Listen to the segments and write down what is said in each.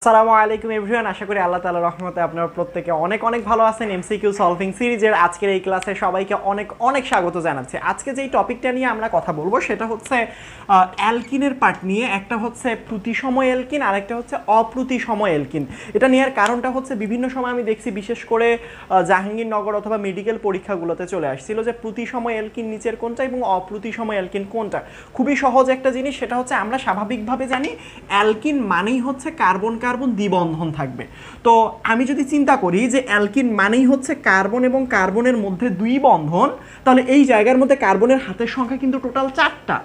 আসসালামু আলাইকুম এভরিওয়ান, আশা করি আল্লাহ তাআলার রহমতে আপনারা প্রত্যেকে অনেক অনেক ভালো আছেন। এমসিকিউ সলভিং সিরিজের আজকের এই ক্লাসে সবাইকে অনেক অনেক স্বাগত জানাচ্ছি। আজকে যেই টপিকটা নিয়ে আমরা কথা বলবো সেটা হচ্ছে অ্যালকিনের পার্ট নিয়ে। একটা হচ্ছে প্রতিসম অ্যালকিন আর একটা হচ্ছে অপ্রতিসম অ্যালকিন। এটা নেওয়ার কারণটা হচ্ছে বিভিন্ন সময় আমি দেখছি, বিশেষ করে জাহাঙ্গীরনগর অথবা মেডিকেল পরীক্ষাগুলোতে চলে আসছিল যে প্রতিসম অ্যালকিন নিচের কোনটা এবং অপ্রতিসম অ্যালকিন কোনটা। খুবই সহজ একটা জিনিস, সেটা হচ্ছে আমরা স্বাভাবিকভাবে জানি অ্যালকিন মানেই হচ্ছে কার্বন কার্বন দ্বিবন্ধন থাকবে। তো আমি যদি চিন্তা করি যে অ্যালকিন মানেই হচ্ছে কার্বন এবং কার্বনের মধ্যে দুই বন্ধন, তাহলে এই জায়গার মধ্যে কার্বনের হাতের সংখ্যা কিন্তু টোটাল 4টা।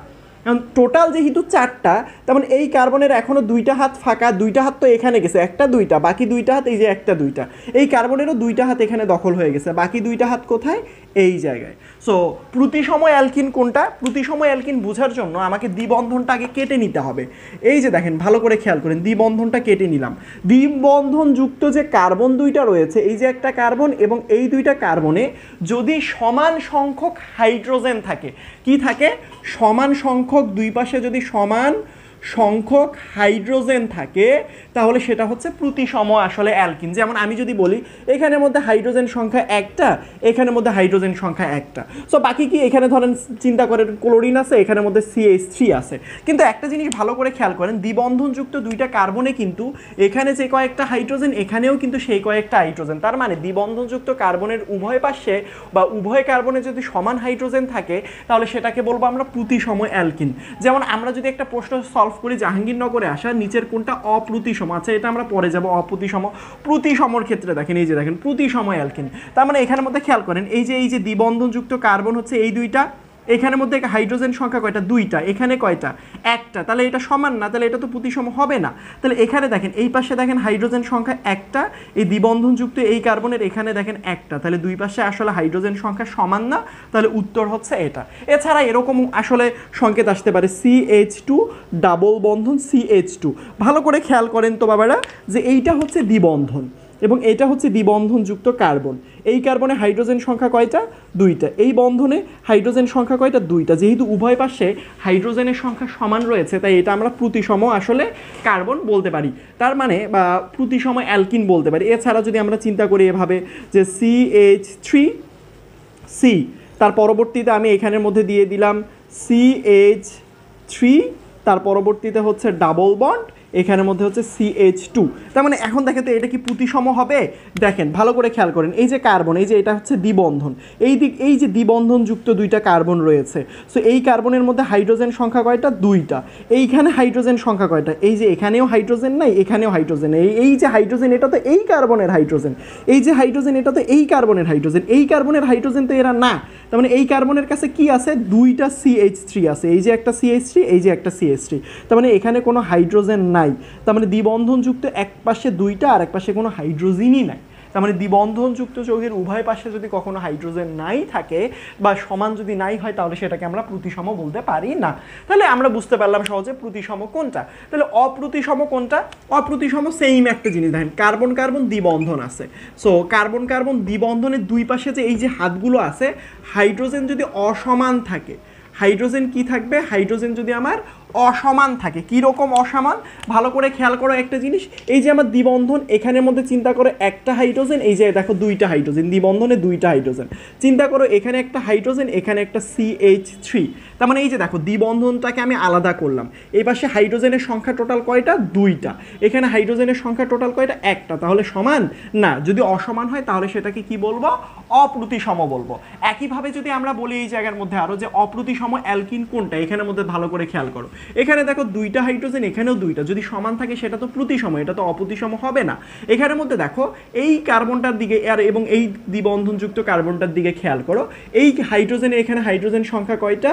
এখন টোটাল যেহেতু 4টা, তেমন এই কার্বনের এখনও 2টা হাত ফাঁকা। 2টা হাত তো এখানে গেছে, একটা 2টা, বাকি 2টা হাত এই যে একটা 2টা। এই কার্বনেরও 2টা হাত এখানে দখল হয়ে গেছে, বাকি 2টা হাত কোথায়? এই জায়গায়। সো প্রতিসম অ্যালকিন কোনটা? প্রতিসম অ্যালকিন বোঝার জন্য আমাকে দ্বিবন্ধনটা আগে কেটে নিতে হবে। এই যে দেখেন, ভালো করে খেয়াল করেন, দ্বিবন্ধনটা কেটে নিলাম। দ্বিবন্ধন যুক্ত যে কার্বন 2টা রয়েছে, এই যে একটা কার্বন এবং এই 2টা কার্বনে যদি সমান সংখ্যক হাইড্রোজেন থাকে, কি থাকে? সমান সংখ্যক, দুই পাশে যদি সমান সংখ্যক হাইড্রোজেন থাকে, তাহলে সেটা হচ্ছে প্রতিসম আসলে অ্যালকিন। যেমন আমি যদি বলি এখানের মধ্যে হাইড্রোজেন সংখ্যা একটা, এখানের মধ্যে হাইড্রোজেন সংখ্যা একটা, সো বাকি কি? এখানে ধরেন চিন্তা করেন ক্লোরিন আছে, এখানের মধ্যে CH3 আছে। কিন্তু একটা জিনিস ভালো করে খেয়াল করেন, দ্বিবন্ধনযুক্ত 2টা কার্বনে কিন্তু এখানে যে কয়েকটা হাইড্রোজেন, এখানেও কিন্তু সেই কয়েকটা হাইড্রোজেন। তার মানে দ্বিবন্ধনযুক্ত কার্বনের উভয় পাশে বা উভয় কার্বনে যদি সমান হাইড্রোজেন থাকে, তাহলে সেটাকে বলবো আমরা প্রতিসম অ্যালকিন। যেমন আমরা যদি একটা প্রশ্ন সলভ করি, জাহাঙ্গীরনগরে আসা নিচের কোনটা অপ্রতিসম, আচ্ছা এটা আমরা পরে যাব। অপ্রতিসম, প্রতিসমর ক্ষেত্রে দেখেন, এই যে দেখেন প্রতিসম অ্যালকিন। তার মানে এখানের মধ্যে খেয়াল করেন, এই যে দ্বিবন্ধনযুক্ত কার্বন হচ্ছে এই 2টা, এখানের মধ্যে হাইড্রোজেন সংখ্যা কয়টা? 2টা, এখানে কয়টা? একটা। তাহলে এটা সমান না, তাহলে এটা তো প্রতিসম হবে না। তাহলে এখানে দেখেন, এই পাশে দেখেন হাইড্রোজেন সংখ্যা একটা, এই দ্বিবন্ধনযুক্ত এই কার্বনের এখানে দেখেন একটা, তাহলে দুই পাশে আসলে হাইড্রোজেন সংখ্যা সমান না, তাহলে উত্তর হচ্ছে এটা। এছাড়া এরকম আসলে সংকেত আসতে পারে, CH2 ডাবল বন্ধন CH2। ভালো করে খেয়াল করেন তো বাবারা, যে এইটা হচ্ছে দ্বিবন্ধন এবং এটা হচ্ছে দ্বিবন্ধনযুক্ত কার্বন। এই কার্বনে হাইড্রোজেন সংখ্যা কয়টা? 2টা। এই বন্ধনে হাইড্রোজেন সংখ্যা কয়টা? 2টা। যেহেতু উভয় পাশে হাইড্রোজেনের সংখ্যা সমান রয়েছে, তাই এটা আমরা প্রতিসম আসলে কার্বন বলতে পারি, তার মানে বা প্রতিসম অ্যালকিন বলতে পারি। এছাড়া যদি আমরা চিন্তা করি এভাবে যে CH3C, তার পরবর্তীতে আমি এখানের মধ্যে দিয়ে দিলাম CH3, তার পরবর্তীতে হচ্ছে ডাবল বন্ড, এখানের মধ্যে হচ্ছে CH2। তার মানে এখন দেখেন তো এটা কি প্রতিসম হবে? দেখেন ভালো করে খেয়াল করেন, এই যে কার্বন, এই যে এটা হচ্ছে দ্বিবন্ধন, এই যে দ্বিবন্ধনযুক্ত 2টা কার্বন রয়েছে, সো এই কার্বনের মধ্যে হাইড্রোজেন সংখ্যা কয়টা? 2টা। এইখানে হাইড্রোজেন সংখ্যা কয়টা? এই যে এখানেও হাইড্রোজেন নাই, এখানেও হাইড্রোজেন। এই যে হাইড্রোজেন, এটা তো এই কার্বনের হাইড্রোজেন। এই যে হাইড্রোজেন, এটা তো এই কার্বনের হাইড্রোজেন। এই কার্বনের হাইড্রোজেন তো এরা না। তার মানে এই কার্বনের কাছে কি আছে? 2টা CH3 আছে, এই যে একটা CH3, এই যে একটা CH3। তার মানে এখানে কোনো হাইড্রোজেন নাই। তার মানে দ্বিবন্ধনযুক্ত এক পাশে 2টা আর এক পাশে কোনো হাইড্রোজেনই নাই। তার মানে দ্বিবন্ধনযুক্ত যৌগের উভয় পাশে যদি কখনো হাইড্রোজেন নাই থাকে বা সমান যদি নাই হয়, তাহলে সেটাকে আমরা প্রতিসম বলতে পারি না। তাহলে আমরা বুঝতে পারলাম সহজে প্রতিসম কোনটা। তাহলে অপ্রতিসম কোনটা? অপ্রতিসম সেম একটা জিনিস, দেখেন কার্বন কার্বন দ্বিবন্ধন আছে। সো কার্বন কার্বন দ্বিবন্ধনের দুই পাশে যে এই যে হাতগুলো আছে, হাইড্রোজেন যদি অসমান থাকে, হাইড্রোজেন কি থাকবে? হাইড্রোজেন যদি আমার অসমান থাকে। কীরকম অসমান? ভালো করে খেয়াল করো একটা জিনিস, এই যে আমার দ্বিবন্ধন, এখানের মধ্যে চিন্তা করো একটা হাইড্রোজেন, এই যে দেখো 2টা হাইড্রোজেন, দ্বিবন্ধনে 2টা হাইড্রোজেন। চিন্তা করো এখানে একটা হাইড্রোজেন, এখানে একটা CH3। তার মানে এই যে দেখো দ্বিবন্ধনটাকে আমি আলাদা করলাম। এই পাশে হাইড্রোজেনের সংখ্যা টোটাল কয়টা? 2টা। এখানে হাইড্রোজেনের সংখ্যা টোটাল কয়টা? একটা। তাহলে সমান না। যদি অসমান হয় তাহলে সেটাকে কি বলবো? অপ্রতিসম বলবো। একইভাবে যদি আমরা বলি এই জায়গার মধ্যে আরও যে অপ্রতিসম অ্যালকিন কোনটা, এখানের মধ্যে ভালো করে খেয়াল করো, এখানে দেখো 2টা হাইড্রোজেন, এখানেও 2টা। যদি সমান থাকে সেটা তো প্রতিসম, এটা তো অপ্রতিসম হবে না। এখানের মধ্যে দেখো এই কার্বনটার দিকে আর এবং এই দ্বিবন্ধনযুক্ত কার্বনটার দিকে খেয়াল করো, এই হাইড্রোজেনের এখানে হাইড্রোজেন সংখ্যা কয়টা?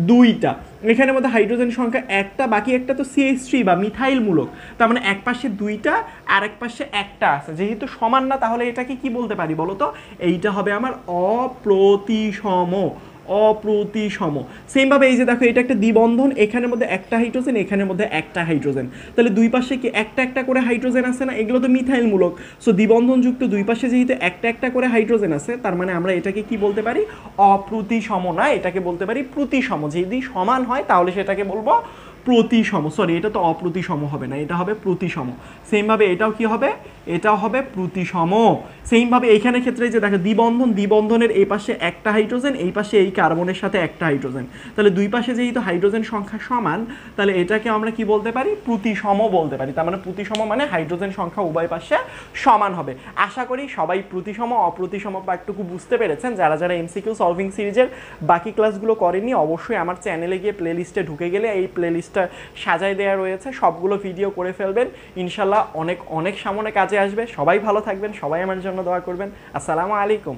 2টা। এখানের মধ্যে হাইড্রোজেন সংখ্যা একটা, বাকি একটা তো CH3 বা মিথাইল মূলক। তার মানে এক পাশে 2টা আর এক পাশে একটা আছে, যেহেতু সমান না, তাহলে এটাকে কি বলতে পারি বলো তো? এইটা হবে আমার অপ্রতিসম। অপ্রতিসম। সেমভাবে এই যে দেখো, এটা একটা দ্বিবন্ধন, এখানের মধ্যে একটা হাইড্রোজেন, এখানের মধ্যে একটা হাইড্রোজেন, তাহলে দুই পাশে কি একটা একটা করে হাইড্রোজেন আছে না? এগুলো তো মিথাইল মূলক। সো দ্বিবন্ধনযুক্ত দুই পাশে যেহেতু একটা একটা করে হাইড্রোজেন আছে, তার মানে আমরা এটাকে কি বলতে পারি? অপ্রতিসম না, এটাকে বলতে পারি প্রতিসম। যদি সমান হয় তাহলে সেটাকে বলবো প্রতিসম, সরি এটা তো অপ্রতিসম হবে না, এটা হবে প্রতিসম। সেমভাবে এটাও কি হবে, এটাও হবে প্রতিসম। সেমভাবে এইখানে ক্ষেত্রে যে দেখো দ্বিবন্ধন, দ্বিবন্ধনের এই পাশে একটা হাইড্রোজেন, এই পাশে এই কার্বনের সাথে একটা হাইড্রোজেন, তাহলে দুই পাশে যেহেতু হাইড্রোজেন সংখ্যা সমান, তাহলে এটাকে আমরা কি বলতে পারি, প্রতিসম বলতে পারি। তার মানে প্রতিসম মানে হাইড্রোজেন সংখ্যা উভয় পাশে সমান হবে। আশা করি সবাই প্রতিসম অপ্রতিসম পার্টটুকু বুঝতে পেরেছেন। যারা যারা এমসিকিউ সলভিং সিরিজের বাকি ক্লাসগুলো করেননি, অবশ্যই আমার চ্যানেলে গিয়ে প্লেলিস্টে ঢুকে গেলে এই প্লেলিস্টটা সাজায় দেওয়া রয়েছে, সবগুলো ভিডিও করে ফেলবেন। ইনশাল্লাহ অনেক অনেক সামনে কাজে আসবে। সবাই ভালো থাকবেন, সবাই আমার জন্য দোয়া করবেন। আসসালামু আলাইকুম।